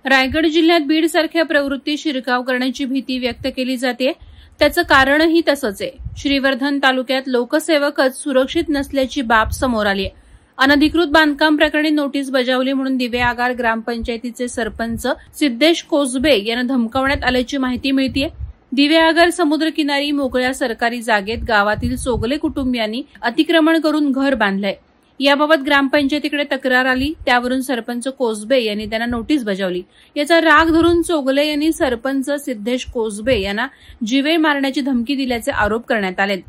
रायगड जिल्ह्यात बीड सारख्या प्रवृत्ती शिरकाव करण्याची भीती व्यक्त केली जाते। त्याचं कारणही तसंच आहे। श्रीवर्धन तालुक्यात लोकसेवकच सुरक्षित नसल्याची बाब समोर आली आहे। अनधिकृत बांधकाम प्रकरणी नोटीस बजावली म्हणून दिवे आगार ग्रामपंचायतीचे सरपंच सिद्धेश कोसबे यांना धमकावण्यात आल्याची माहिती मिळतेय। दिवे आगार समुद्रकिनारी मोकळ्या सरकारी जागेत गावातील चोगले कुटुंबियांनी अतिक्रमण करून घर बांधलंय। याबाबत ग्रामपंचायतीकडे तक्रार आली, त्यावरून सरपंच कोसबे यांनी त्यांना नोटीस बजावली। याचा राग धरून चोगले यांनी सरपंच सिद्धेश कोसबे यांना जीवे मारण्याची धमकी दिल्याचे आरोप करण्यात आले।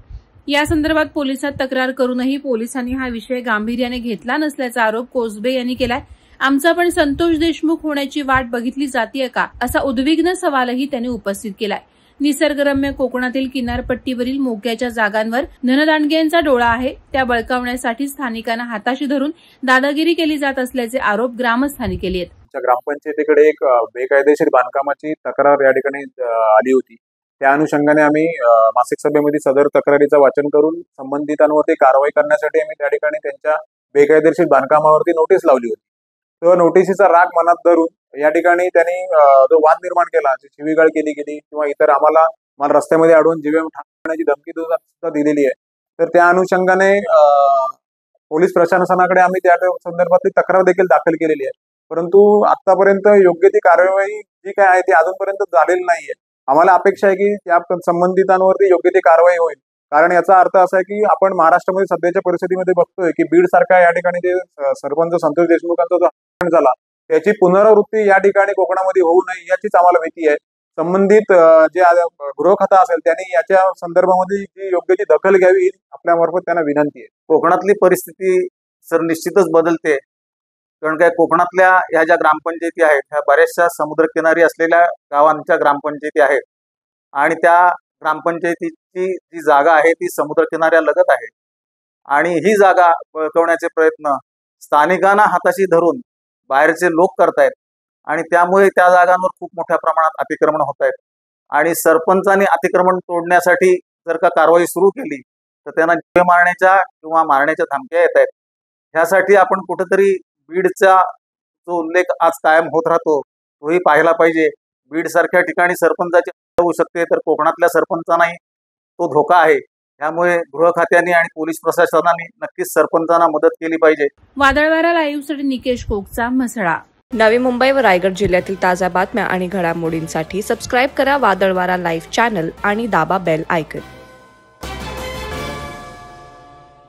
या संदर्भात पोलिसात तक्रार करूनही पोलिसांनी हा विषय गांभीर्याने घेतला नसल्याचा आरोप कोसबे यांनी केलाय। आमचा पण संतोष देशमुख होण्याची वाट बघितली जातीये का, असा उद्विग्न सवालही त्यांनी उपस्थित केलाय। निसर्गरम्य कोकणातील किनारपट्टीवरील मोक्याच्या जागांवर धनदांडग्यांचा डोळा आहे, त्या बळकावण्यासाठी स्थानिकांना हाताशी धरून दादागिरी केली जात असल्याचे आरोप ग्रामस्थांनी केले आहेत। ग्रामपंचायतीकडे एक बेकायदेशीर बांधकामाची तक्रार या ठिकाणी आली होती। त्या अनुषंगाने आम्ही मासिक सभेमध्ये सदर तक्रारीचं वाचन करून संबंधितांवरती कारवाई करण्यासाठी आम्ही त्या ठिकाणी त्यांच्या बेकायदेशीर बांधकामावरती नोटीस लावली होती। तो नोटीसीचा राग मनात धरून या ठिकाणी त्यांनी जो वाद निर्माण केला, शिवीगाळ केली गेली किंवा इतर आम्हाला रस्त्यामध्ये अडवून जीवे ठाकण्याची धमकी सुद्धा दिलेली आहे। तर त्या अनुषंगाने पोलीस प्रशासनाकडे आम्ही त्या संदर्भातली तक्रार देखील दाखल केलेली आहे, परंतु आतापर्यंत योग्य ती कार्यवाही जी काय आहे ती अजूनपर्यंत झालेली नाहीये। आम्हाला अपेक्षा आहे की त्या संबंधितांवरती योग्य ती कारवाई होईल, कारण याचा अर्थ असा आहे की आपण महाराष्ट्रामध्ये सध्याच्या परिस्थितीमध्ये बघतोय की बीड सारख्या या ठिकाणी जे सरपंच संतोष देशमुखांचा जो हत्या झाला त्याची पुनरावृत्ती या ठिकाणी कोकणामध्ये होऊ नये याचीच आम्हाला भीती आहे। संबंधित जे गृहखाता असेल त्यांनी याच्या संदर्भामध्ये जी योग्य ती दखल घ्यावी आपल्या मार्फत त्यांना विनंती आहे। कोकणातली परिस्थिती सर निश्चितच बदलते, कारण काय कोकणातल्या ह्या ज्या ग्रामपंचायती आहेत ह्या बऱ्याचशा समुद्रकिनारी असलेल्या गावांच्या ग्रामपंचायती आहेत आणि त्या ग्रामपंचायतीची जी जागा आहे ती समुद्रकिनाऱ्यालगत आहे आणि ही जागा बळकावण्याचे प्रयत्न स्थानिकांना हाताशी धरून बाहेरचे लोक करतायत आणि त्यामुळे त्या जागांवर खूप मोठ्या प्रमाणात अतिक्रमण होत आहेत आणि सरपंचांनी अतिक्रमण तोडण्यासाठी जर का कारवाई सुरू केली तर त्यांना जीवे मारण्याच्या किंवा मारण्याच्या धमक्या येत आहेत। ह्यासाठी आपण कुठेतरी बीडचा जो उल्लेख आज कायम होत राहतो तोही पाहायला पाहिजे। बीड सारख्या ठिकाणी सरपंचाची होऊ शकते तर कोकणातल्या सरपंचांनाही तो धोका आहे। त्यामुळे गृह खात्याने आणि पोलीस प्रशासनाने नक्कीच सरपंचांना मदत केली पाहिजे। वादळवारा लाईव्हसाठी निकेश कोकचा म्हसळा। नवी मुंबई व रायगड जिल्ह्यातील ताज्या बातम्या आणि घडामोडींसाठी सबस्क्राईब करा वादळवारा लाईव्ह चॅनल आणि दाबा बेल आयकॉन।